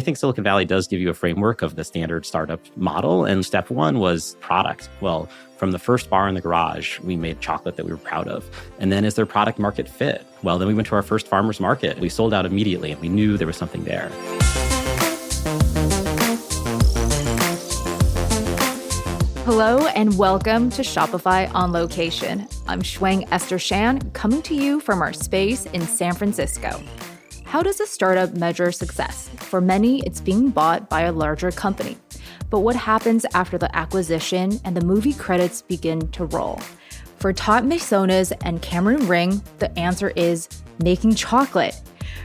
think Silicon Valley does give you a framework of the standard startup model. And step one was product. Well, from the first bar in the garage, we made chocolate that we were proud of. And then is there product market fit? Well, then we went to our first farmer's market. We sold out immediately and we knew there was something there. Hello and welcome to Shopify on Location. I'm Shuang Esther Shan, coming to you from our space in San Francisco. How does a startup measure success? For many, it's being bought by a larger company. But what happens after the acquisition and the movie credits begin to roll? For Todd Masonis and Cameron Ring, the answer is making chocolate.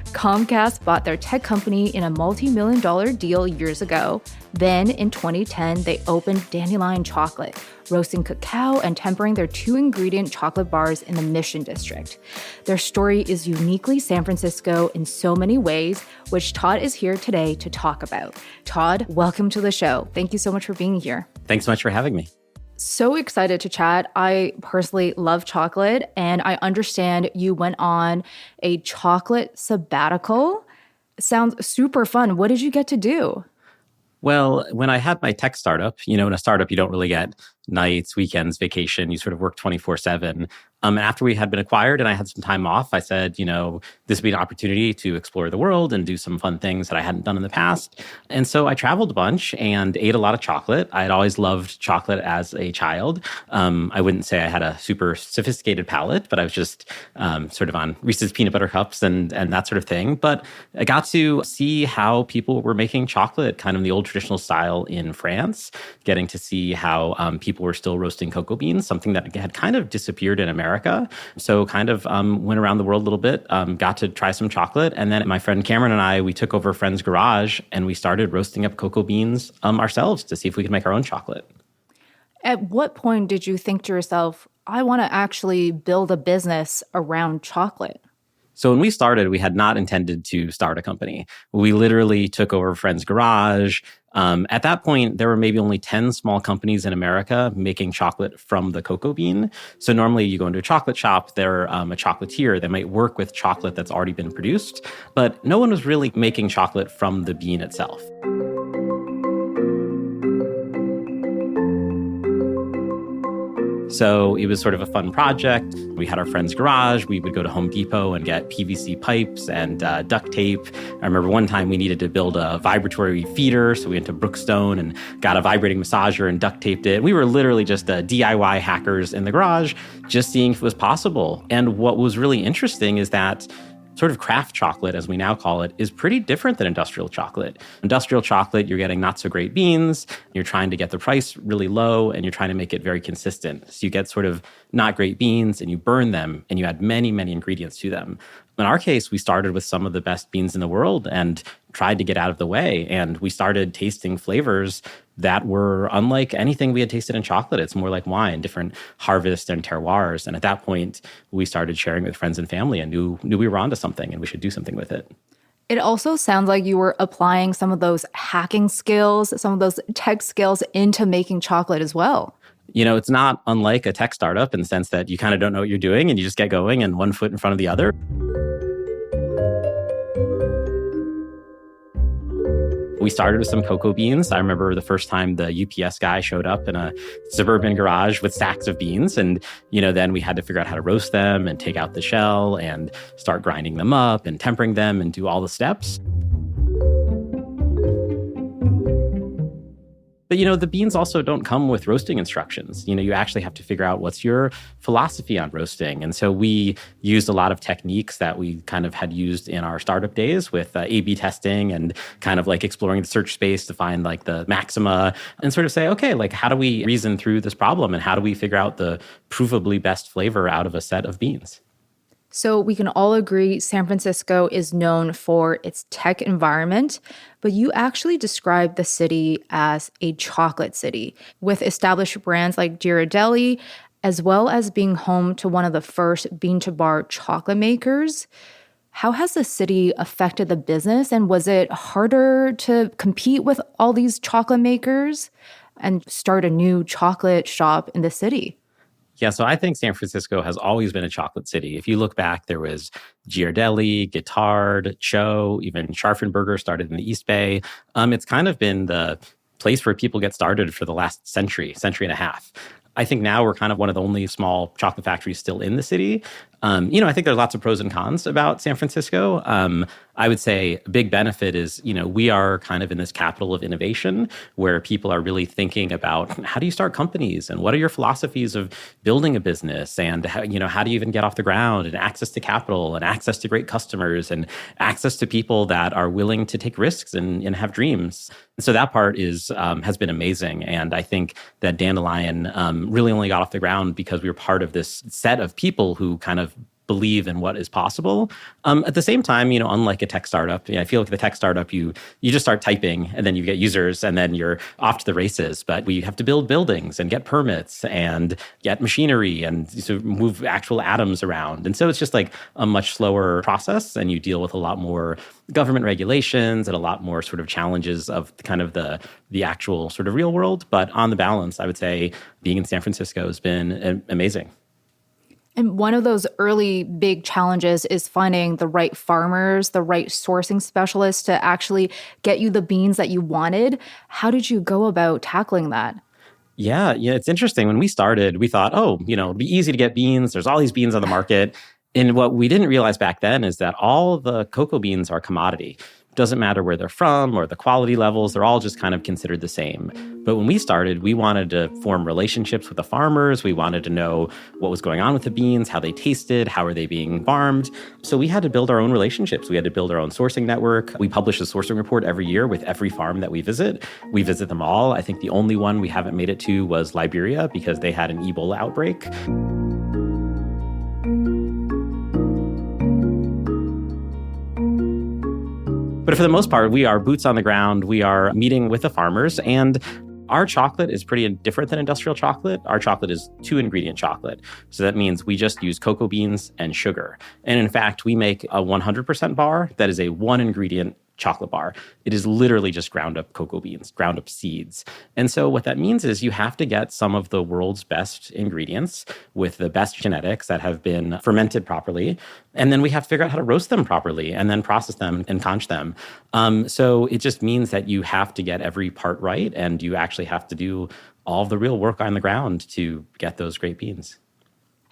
Comcast bought their tech company in a multi-million-dollar deal years ago. Then, in 2010, they opened Dandelion Chocolate, roasting cacao and tempering their 2-ingredient chocolate bars in the Mission District. Their story is uniquely San Francisco in so many ways, which Todd is here today to talk about. Todd, welcome to the show. Thank you so much for being here. Thanks so much for having me. So excited to chat. I personally love chocolate, and I understand you went on a chocolate sabbatical. Sounds super fun. What did you get to do? Well, when I had my tech startup, in a startup, you don't really get nights, weekends, vacation. You sort of work 24/7. And after we had been acquired and I had some time off, I said, this would be an opportunity to explore the world and do some fun things that I hadn't done in the past. And so I traveled a bunch and ate a lot of chocolate. I had always loved chocolate as a child. I wouldn't say I had a super sophisticated palate, but I was just sort of on Reese's peanut butter cups and that sort of thing. But I got to see how people were making chocolate kind of in the old traditional style in France, getting to see how people were still roasting cocoa beans, something that had kind of disappeared in America. So kind of went around the world a little bit, got to try some chocolate. And then my friend Cameron and I, we took over a friend's garage and we started roasting up cocoa beans ourselves to see if we could make our own chocolate. At what point did you think to yourself, I want to actually build a business around chocolate? So when we started, we had not intended to start a company. We literally took over a friend's garage. At that point, there were maybe only 10 small companies in America making chocolate from the cocoa bean. So normally you go into a chocolate shop, they're a chocolatier. They might work with chocolate that's already been produced, but no one was really making chocolate from the bean itself. So it was sort of a fun project. We had our friend's garage. We would go to Home Depot and get PVC pipes and duct tape. I remember one time we needed to build a vibratory feeder. So we went to Brookstone and got a vibrating massager and duct taped it. We were literally just DIY hackers in the garage, just seeing if it was possible. And what was really interesting is that sort of craft chocolate, as we now call it, is pretty different than industrial chocolate. Industrial chocolate, you're getting not so great beans, you're trying to get the price really low, and you're trying to make it very consistent. So you get sort of not great beans, and you burn them, and you add many, many ingredients to them. In our case, we started with some of the best beans in the world and tried to get out of the way. And we started tasting flavors that were unlike anything we had tasted in chocolate. It's more like wine, different harvests and terroirs. And at that point, we started sharing with friends and family and knew we were onto something and we should do something with it. It also sounds like you were applying some of those hacking skills, some of those tech skills into making chocolate as well. It's not unlike a tech startup in the sense that you kind of don't know what you're doing and you just get going and one foot in front of the other. We started with some cocoa beans. I remember the first time the UPS guy showed up in a suburban garage with sacks of beans. And, then we had to figure out how to roast them and take out the shell and start grinding them up and tempering them and do all the steps. But, the beans also don't come with roasting instructions. You actually have to figure out what's your philosophy on roasting. And so we used a lot of techniques that we kind of had used in our startup days with A/B testing and kind of like exploring the search space to find like the maxima and sort of say, okay, like how do we reason through this problem and how do we figure out the provably best flavor out of a set of beans? So we can all agree San Francisco is known for its tech environment, but you actually describe the city as a chocolate city with established brands like Ghirardelli, as well as being home to one of the first bean-to-bar chocolate makers. How has the city affected the business, and was it harder to compete with all these chocolate makers and start a new chocolate shop in the city? Yeah, so I think San Francisco has always been a chocolate city. If you look back, there was Ghirardelli, Guittard, Cho, even Scharfenberger started in the East Bay. It's kind of been the place where people get started for the last century and a half. I think now we're kind of one of the only small chocolate factories still in the city. I think there's lots of pros and cons about San Francisco. I would say a big benefit is, we are kind of in this capital of innovation where people are really thinking about how do you start companies and what are your philosophies of building a business and how do you even get off the ground and access to capital and access to great customers and access to people that are willing to take risks and have dreams. So that part has been amazing. And I think that Dandelion really only got off the ground because we were part of this set of people who kind of believe in what is possible. At the same time, unlike a tech startup, I feel like the tech startup, you just start typing and then you get users and then you're off to the races. But we have to build buildings and get permits and get machinery and so move actual atoms around. And so it's just like a much slower process and you deal with a lot more government regulations and a lot more sort of challenges of kind of the actual sort of real world. But on the balance, I would say being in San Francisco has been amazing. And one of those early big challenges is finding the right farmers, the right sourcing specialists to actually get you the beans that you wanted. How did you go about tackling that? Yeah, it's interesting. When we started, we thought, it'd be easy to get beans. There's all these beans on the market. And what we didn't realize back then is that all the cocoa beans are commodity. Doesn't matter where they're from or the quality levels, they're all just kind of considered the same. But when we started, we wanted to form relationships with the farmers. We wanted to know what was going on with the beans, how they tasted, how are they being farmed. So we had to build our own relationships. We had to build our own sourcing network. We publish a sourcing report every year with every farm that we visit. We visit them all. I think the only one we haven't made it to was Liberia because they had an Ebola outbreak. But for the most part, we are boots on the ground. We are meeting with the farmers. And our chocolate is pretty different than industrial chocolate. Our chocolate is 2-ingredient chocolate. So that means we just use cocoa beans and sugar. And in fact, we make a 100% bar that is a 1-ingredient chocolate bar. It is literally just ground up cocoa beans, ground up seeds. And so what that means is you have to get some of the world's best ingredients with the best genetics that have been fermented properly. And then we have to figure out how to roast them properly and then process them and conch them. So it just means that you have to get every part right and you actually have to do all of the real work on the ground to get those great beans.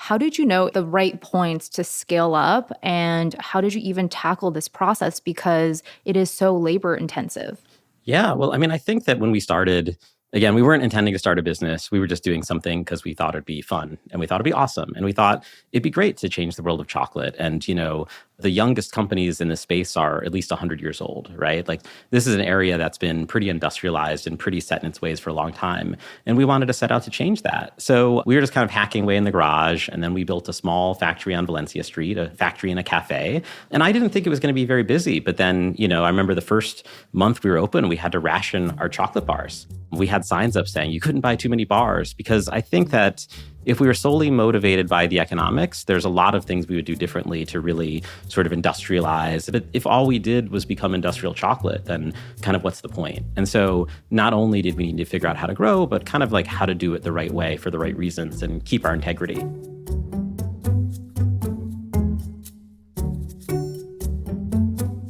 How did you know the right points to scale up? And how did you even tackle this process? Because it is so labor intensive. Yeah, well, I think that when we started, again, we weren't intending to start a business. We were just doing something because we thought it'd be fun and we thought it'd be awesome. And we thought it'd be great to change the world of chocolate. And, the youngest companies in this space are at least 100 years old, right? Like this is an area that's been pretty industrialized and pretty set in its ways for a long time. And we wanted to set out to change that. So we were just kind of hacking away in the garage. And then we built a small factory on Valencia Street, a factory and a cafe. And I didn't think it was going to be very busy. But then, I remember the first month we were open, we had to ration our chocolate bars. We had signs up saying you couldn't buy too many bars because I think that if we were solely motivated by the economics, there's a lot of things we would do differently to really sort of industrialize. But if all we did was become industrial chocolate, then kind of what's the point? And so not only did we need to figure out how to grow, but kind of like how to do it the right way for the right reasons and keep our integrity.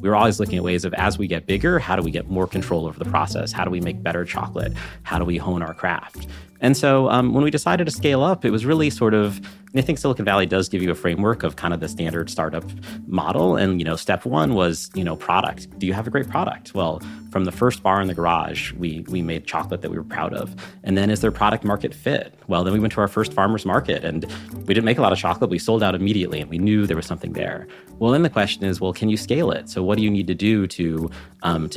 We were always looking at ways of, as we get bigger, how do we get more control over the process? How do we make better chocolate? How do we hone our craft? And so when we decided to scale up, it was really sort of, I think Silicon Valley does give you a framework of kind of the standard startup model. And, step one was, product. Do you have a great product? Well, from the first bar in the garage, we made chocolate that we were proud of. And then is there product market fit? Well, then we went to our first farmer's market and we didn't make a lot of chocolate. We sold out immediately and we knew there was something there. Well, then the question is, well, can you scale it? So what do you need to do to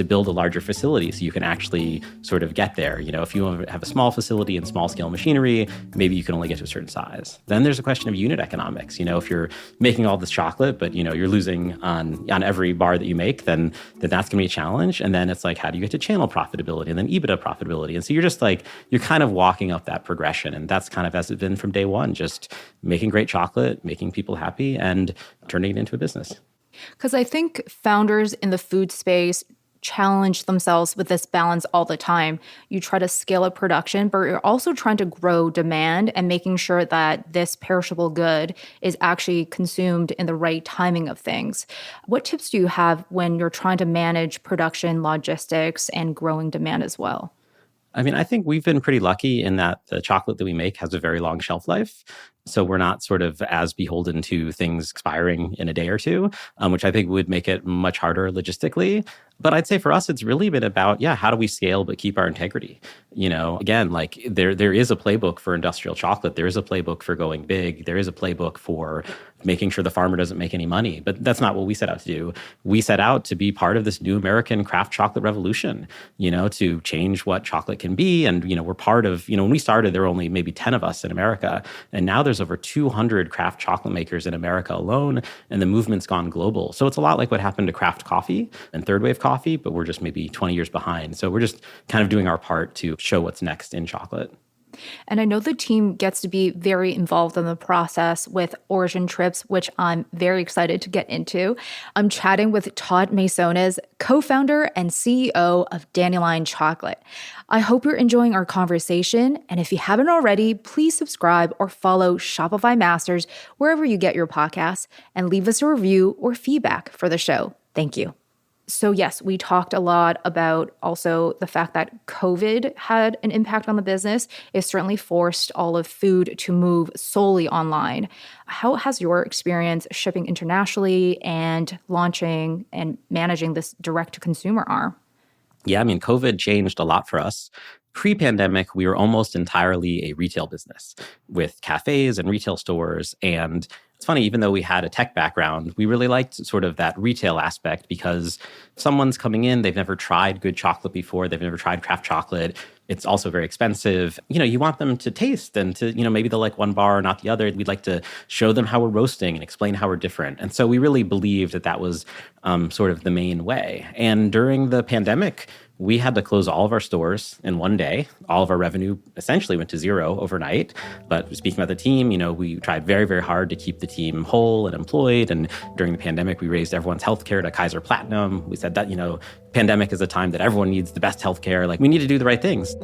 build a larger facility so you can actually sort of get there? If you have a small facility and small scale machinery, maybe you can only get to a certain size. Then there's a question of unit economics. If you're making all this chocolate, but you're losing on every bar that you make, then that's going to be a challenge. And then it's like, how do you get to channel profitability and then EBITDA profitability? And so you're just like, you're kind of walking up that progression. And that's kind of as it's been from day one, just making great chocolate, making people happy, and turning it into a business. Because I think founders in the food space challenge themselves with this balance all the time. You try to scale up production, but you're also trying to grow demand and making sure that this perishable good is actually consumed in the right timing of things. What tips do you have when you're trying to manage production, logistics, and growing demand as well? I mean, I think we've been pretty lucky in that the chocolate that we make has a very long shelf life. So we're not sort of as beholden to things expiring in a day or two, which I think would make it much harder logistically. But I'd say for us, it's really been about, how do we scale but keep our integrity? Again, like there is a playbook for industrial chocolate. There is a playbook for going big. There is a playbook for making sure the farmer doesn't make any money. But that's not what we set out to do. We set out to be part of this new American craft chocolate revolution, to change what chocolate can be. And, we're part of, when we started, there were only maybe 10 of us in America. And now there's over 200 craft chocolate makers in America alone. And the movement's gone global. So it's a lot like what happened to craft coffee and third wave coffee, but we're just maybe 20 years behind. So we're just kind of doing our part to show what's next in chocolate. And I know the team gets to be very involved in the process with origin trips, which I'm very excited to get into. I'm chatting with Todd Masonis, co-founder and CEO of Dandelion Chocolate. I hope you're enjoying our conversation. And if you haven't already, please subscribe or follow Shopify Masters wherever you get your podcasts and leave us a review or feedback for the show. Thank you. So yes, we talked a lot about also the fact that COVID had an impact on the business. It certainly forced all of food to move solely online. How has your experience shipping internationally and launching and managing this direct-to-consumer arm? Yeah, I mean, COVID changed a lot for us. Pre-pandemic, we were almost entirely a retail business with cafes and retail stores. And it's funny, even though we had a tech background, we really liked sort of that retail aspect because someone's coming in, they've never tried good chocolate before, they've never tried craft chocolate. It's also very expensive. You want them to taste and to, maybe they'll like one bar or not the other. We'd like to show them how we're roasting and explain how we're different. And so we really believed that was sort of the main way. And during the pandemic, we had to close all of our stores in one day. All of our revenue essentially went to zero overnight. But speaking about the team, we tried very, very hard to keep the team whole and employed. And during the pandemic, we raised everyone's healthcare to Kaiser Platinum. We said that, pandemic is a time that everyone needs the best healthcare. Like, we need to do the right things.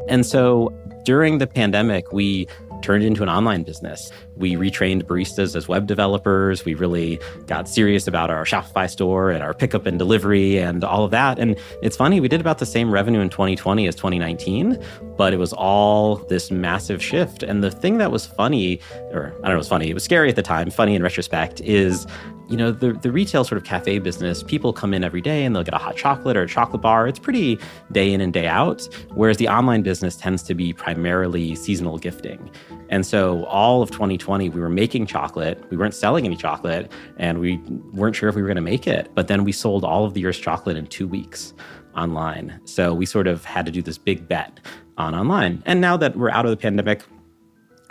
And so during the pandemic, we turned into an online business. We retrained baristas as web developers. We really got serious about our Shopify store and our pickup and delivery and all of that. And it's funny, we did about the same revenue in 2020 as 2019, but it was all this massive shift. And the thing that was funny, or I don't know, it was funny, it was scary at the time, funny in retrospect, is the retail sort of cafe business, people come in every day and they'll get a hot chocolate or a chocolate bar. It's pretty day in and day out, whereas the online business tends to be primarily seasonal gifting. And so all of 2020, we were making chocolate. We weren't selling any chocolate, and we weren't sure if we were going to make it. But then we sold all of the year's chocolate in 2 weeks online. So we sort of had to do this big bet on online. And now that we're out of the pandemic,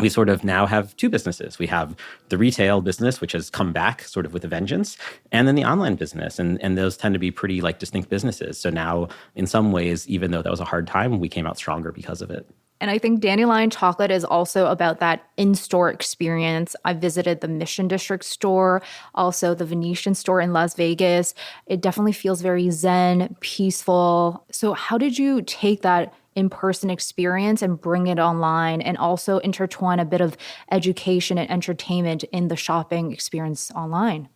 we sort of now have two businesses. We have the retail business, which has come back sort of with a vengeance, and then the online business. And those tend to be pretty distinct businesses. So now, in some ways, even though that was a hard time, we came out stronger because of it. And I think Dandelion Chocolate is also about that in-store experience. I visited the Mission District store, also the Venetian store in Las Vegas. It definitely feels very zen, peaceful. So how did you take that in-person experience and bring it online and also intertwine a bit of education and entertainment in the shopping experience online?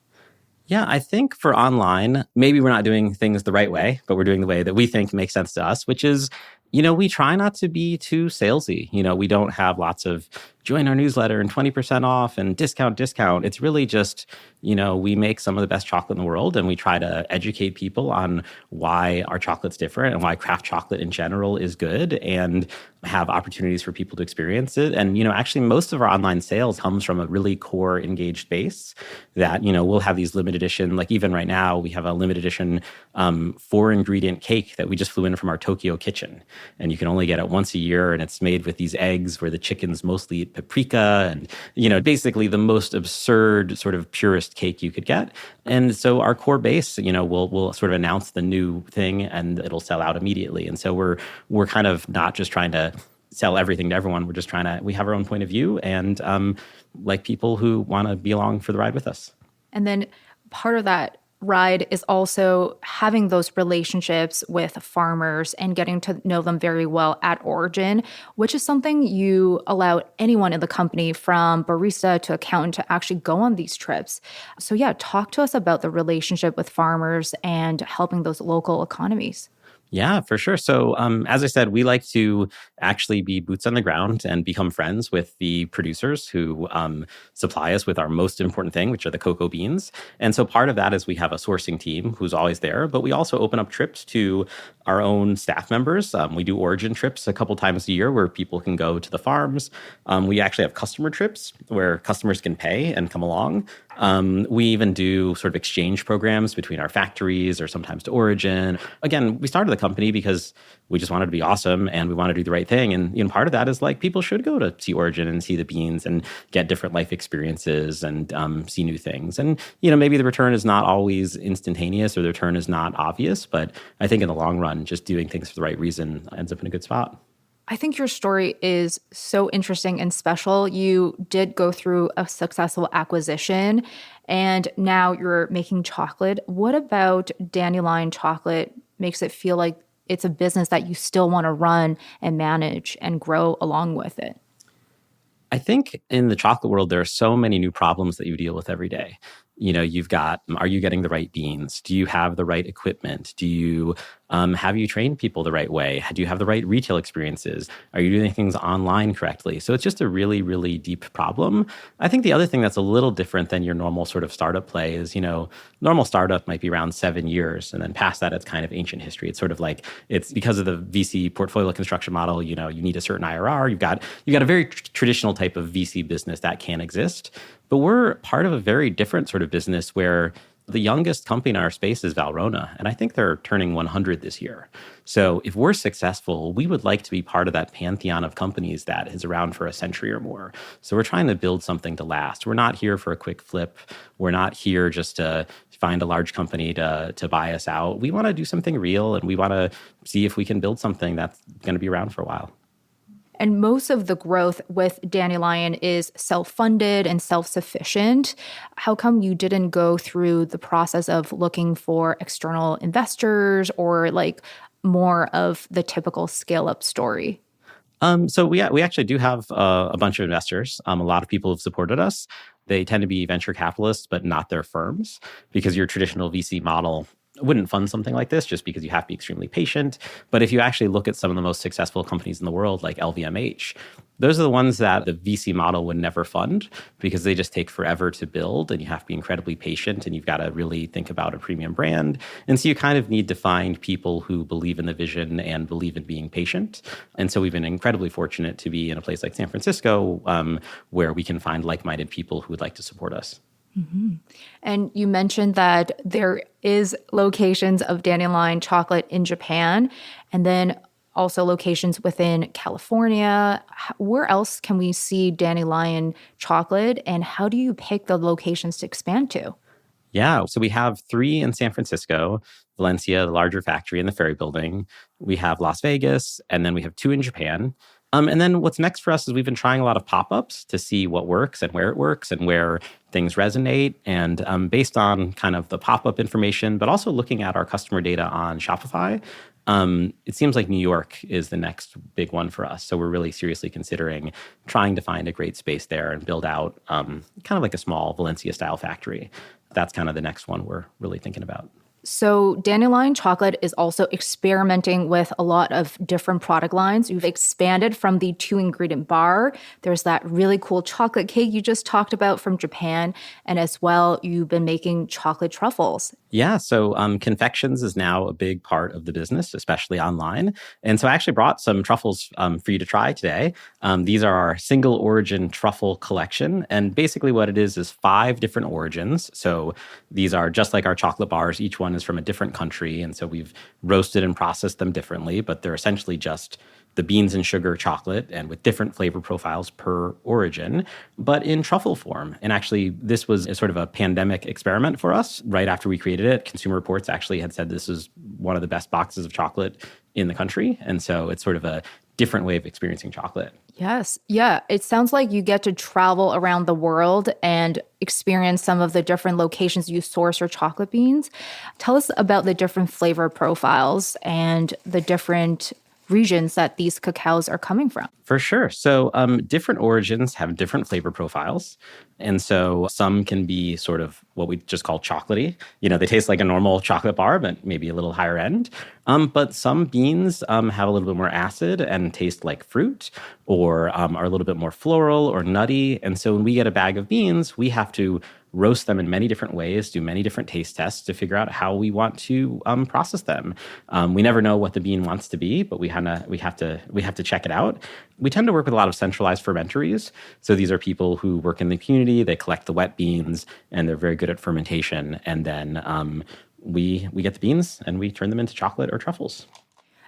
Yeah, I think for online, maybe we're not doing things the right way, but we're doing the way that we think makes sense to us, which is, we try not to be too salesy. We don't have lots of join our newsletter and 20% off and discount. It's really just, we make some of the best chocolate in the world, and we try to educate people on why our chocolate's different and why craft chocolate in general is good, and have opportunities for people to experience it. And, actually most of our online sales comes from a really core engaged base that, we'll have these limited edition, like even right now, we have a limited edition 4-ingredient cake that we just flew in from our Tokyo kitchen. And you can only get it once a year, and it's made with these eggs where the chickens mostly eat paprika and, basically the most absurd sort of purest cake you could get. And so our core base, we'll sort of announce the new thing and it'll sell out immediately. And so we're kind of not just trying to sell everything to everyone. We're just we have our own point of view and like people who want to be along for the ride with us. And then part of that ride is also having those relationships with farmers and getting to know them very well at origin, which is something you allow anyone in the company from barista to accountant to actually go on these trips. So yeah, talk to us about the relationship with farmers and helping those local economies. Yeah, for sure. So, as I said, we like to actually be boots on the ground and become friends with the producers who supply us with our most important thing, which are the cocoa beans. And so part of that is we have a sourcing team who's always there, but we also open up trips to our own staff members. We do origin trips a couple times a year where people can go to the farms. We actually have customer trips where customers can pay and come along. We even do sort of exchange programs between our factories or sometimes to origin. Again, we started the company because we just wanted to be awesome and we want to do the right thing. And part of that is like people should go to see origin and see the beans and get different life experiences and see new things. And, maybe the return is not always instantaneous or the return is not obvious, but I think in the long run, just doing things for the right reason ends up in a good spot. I think your story is so interesting and special. You did go through a successful acquisition and now you're making chocolate. What about Dandelion Chocolate makes it feel like it's a business that you still want to run and manage and grow along with it? I think in the chocolate world, there are so many new problems that you deal with every day. You've got, are you getting the right beans? Do you have the right equipment? Do you have you trained people the right way? Do you have the right retail experiences? Are you doing things online correctly? So it's just a really, really deep problem. I think the other thing that's a little different than your normal sort of startup play is, normal startup might be around 7 years. And then past that, it's kind of ancient history. It's sort of like, it's because of the VC portfolio construction model, you need a certain IRR. You've got a very traditional type of VC business that can exist. But we're part of a very different sort of business where the youngest company in our space is Valrhona, and I think they're turning 100 this year. So if we're successful, we would like to be part of that pantheon of companies that is around for a century or more. So we're trying to build something to last. We're not here for a quick flip. We're not here just to find a large company to buy us out. We want to do something real, and we want to see if we can build something that's going to be around for a while. And most of the growth with Dandelion is self-funded and self-sufficient. How come you didn't go through the process of looking for external investors or like more of the typical scale-up story? So we actually do have a bunch of investors. A lot of people have supported us. They tend to be venture capitalists, but not their firms, because your traditional VC model wouldn't fund something like this just because you have to be extremely patient. But if you actually look at some of the most successful companies in the world, like LVMH, those are the ones that the VC model would never fund because they just take forever to build and you have to be incredibly patient and you've got to really think about a premium brand. And so you kind of need to find people who believe in the vision and believe in being patient. And so we've been incredibly fortunate to be in a place like San Francisco where we can find like-minded people who would like to support us. Mm-hmm. And you mentioned that there is locations of Dandelion Chocolate in Japan and then also locations within California. Where else can we see Dandelion Chocolate and how do you pick the locations to expand to? Yeah, so we have 3 in San Francisco, Valencia, the larger factory in the Ferry Building. We have Las Vegas, and then we have 2 in Japan. And then what's next for us is we've been trying a lot of pop-ups to see what works and where things resonate. And based on kind of the pop-up information, but also looking at our customer data on Shopify, it seems like New York is the next big one for us. So we're really seriously considering trying to find a great space there and build out kind of like a small Valencia-style factory. That's kind of the next one we're really thinking about. So Dandelion Chocolate is also experimenting with a lot of different product lines. You've expanded from the 2-ingredient bar. There's that really cool chocolate cake you just talked about from Japan. And as well, you've been making chocolate truffles. Yeah, so confections is now a big part of the business, especially online. And so I actually brought some truffles for you to try today. These are our single origin truffle collection. And basically what it is 5 different origins. So these are just like our chocolate bars. Each one is from a different country. And so we've roasted and processed them differently, but they're essentially just the beans and sugar chocolate and with different flavor profiles per origin, but in truffle form. And actually, this was a sort of a pandemic experiment for us. Right after we created it, Consumer Reports actually had said this is one of the best boxes of chocolate in the country. And so it's sort of a different way of experiencing chocolate. Yes. Yeah. It sounds like you get to travel around the world and experience some of the different locations you source your chocolate beans. Tell us about the different flavor profiles and the different regions that these cacaos are coming from. For sure. So different origins have different flavor profiles. And so some can be sort of what we just call chocolatey. They taste like a normal chocolate bar, but maybe a little higher end. But some beans have a little bit more acid and taste like fruit, or are a little bit more floral or nutty. And so when we get a bag of beans, we have to roast them in many different ways, do many different taste tests to figure out how we want to process them. We never know what the bean wants to be, but we have to check it out. We tend to work with a lot of centralized fermenteries. So these are people who work in the community. They collect the wet beans, and they're very good at fermentation. And then we get the beans and we turn them into chocolate or truffles.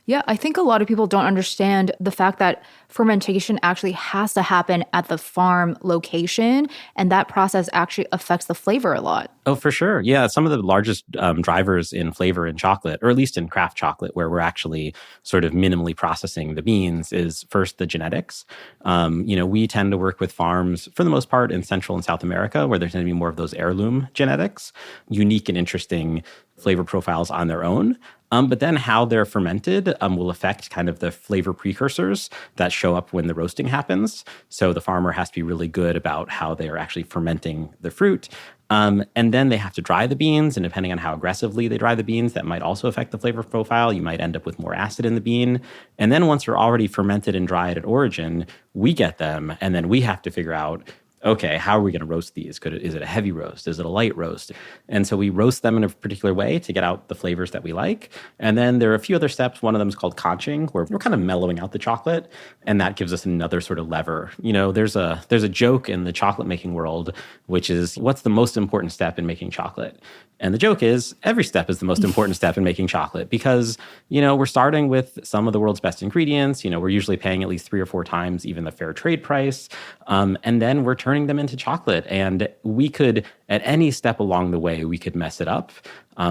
Yeah, I think a lot of people don't understand the fact that fermentation actually has to happen at the farm location, and that process actually affects the flavor a lot. Oh, for sure. Yeah, some of the largest drivers in flavor in chocolate, or at least in craft chocolate, where we're actually sort of minimally processing the beans, is first the genetics. We tend to work with farms, for the most part, in Central and South America, where there's going to be more of those heirloom genetics, unique and interesting flavor profiles on their own. But then how they're fermented will affect kind of the flavor precursors that show up when the roasting happens. So the farmer has to be really good about how they're actually fermenting the fruit. And then they have to dry the beans. And depending on how aggressively they dry the beans, that might also affect the flavor profile. You might end up with more acid in the bean. And then once they're already fermented and dried at origin, we get them. And then we have to figure out, okay, how are we going to roast these? Is it a heavy roast? Is it a light roast? And so we roast them in a particular way to get out the flavors that we like. And then there are a few other steps. One of them is called conching, where we're kind of mellowing out the chocolate. And that gives us another sort of lever. There's a joke in the chocolate making world, which is, what's the most important step in making chocolate? And the joke is, every step is the most important step in making chocolate because, we're starting with some of the world's best ingredients. We're usually paying at least 3 or 4 times even the fair trade price. And then we're turning them into chocolate. And we could, at any step along the way, we could mess it up.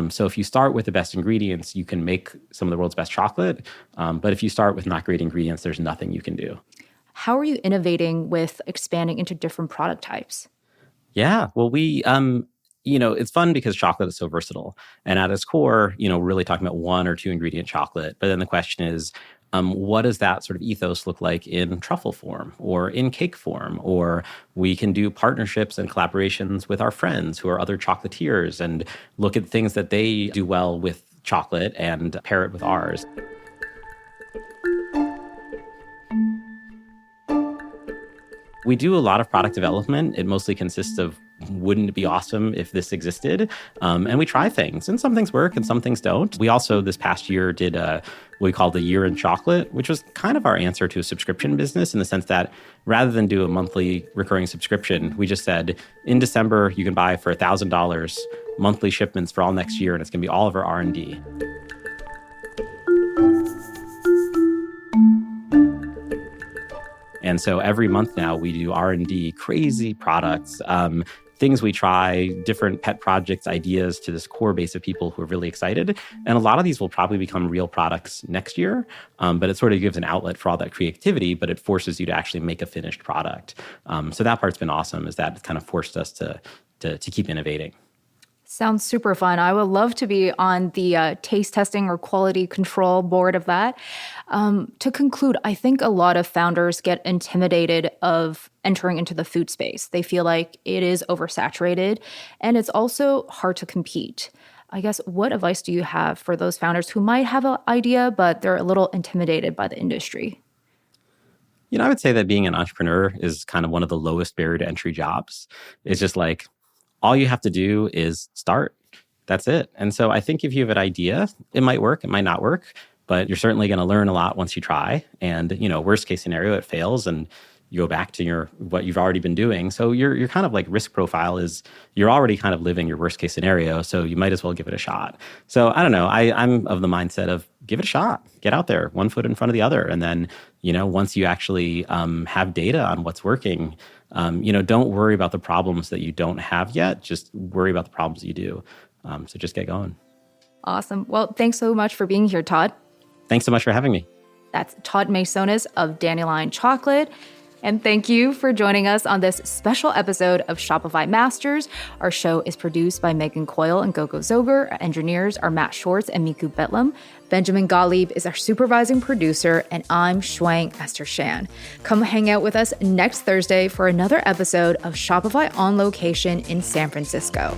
So if you start with the best ingredients, you can make some of the world's best chocolate. But if you start with not great ingredients, there's nothing you can do. How are you innovating with expanding into different product types? Yeah, well, it's fun because chocolate is so versatile. And at its core, we're really talking about 1 or 2 ingredient chocolate. But then the question is, what does that sort of ethos look like in truffle form or in cake form? Or we can do partnerships and collaborations with our friends who are other chocolatiers and look at things that they do well with chocolate and pair it with ours. We do a lot of product development. It mostly consists of, wouldn't it be awesome if this existed? And we try things, and some things work and some things don't. We also, this past year, did what we called the Year in Chocolate, which was kind of our answer to a subscription business in the sense that rather than do a monthly recurring subscription, we just said, in December, you can buy for $1,000 monthly shipments for all next year, and it's going to be all of our R&D. And so every month now we do R&D, crazy products, things we try, different pet projects, ideas to this core base of people who are really excited. And a lot of these will probably become real products next year, but it sort of gives an outlet for all that creativity, but it forces you to actually make a finished product. So that part's been awesome, is that it's kind of forced us to keep innovating. Sounds super fun. I would love to be on the taste testing or quality control board of that. To conclude, I think a lot of founders get intimidated of entering into the food space. They feel like it is oversaturated and it's also hard to compete. I guess, what advice do you have for those founders who might have an idea, but they're a little intimidated by the industry? I would say that being an entrepreneur is kind of one of the lowest barrier to entry jobs. It's just like, all you have to do is start. That's it. And so I think if you have an idea, it might work, it might not work, but you're certainly going to learn a lot once you try. And, worst case scenario, it fails and you go back to what you've already been doing. So your kind of like risk profile is you're already kind of living your worst case scenario. So you might as well give it a shot. So I don't know. I'm of the mindset of give it a shot, get out there, 1 foot in front of the other. And then, once you actually have data on what's working, don't worry about the problems that you don't have yet. Just worry about the problems you do. So just get going. Awesome. Well, thanks so much for being here, Todd. Thanks so much for having me. That's Todd Masonis of Dandelion Chocolate. And thank you for joining us on this special episode of Shopify Masters. Our show is produced by Megan Coyle and Gogo Zoger. Our engineers are Matt Schwartz and Miku Betlam. Benjamin Gottlieb is our supervising producer, and I'm Shuang Esther Shan. Come hang out with us next Thursday for another episode of Shopify on Location in San Francisco.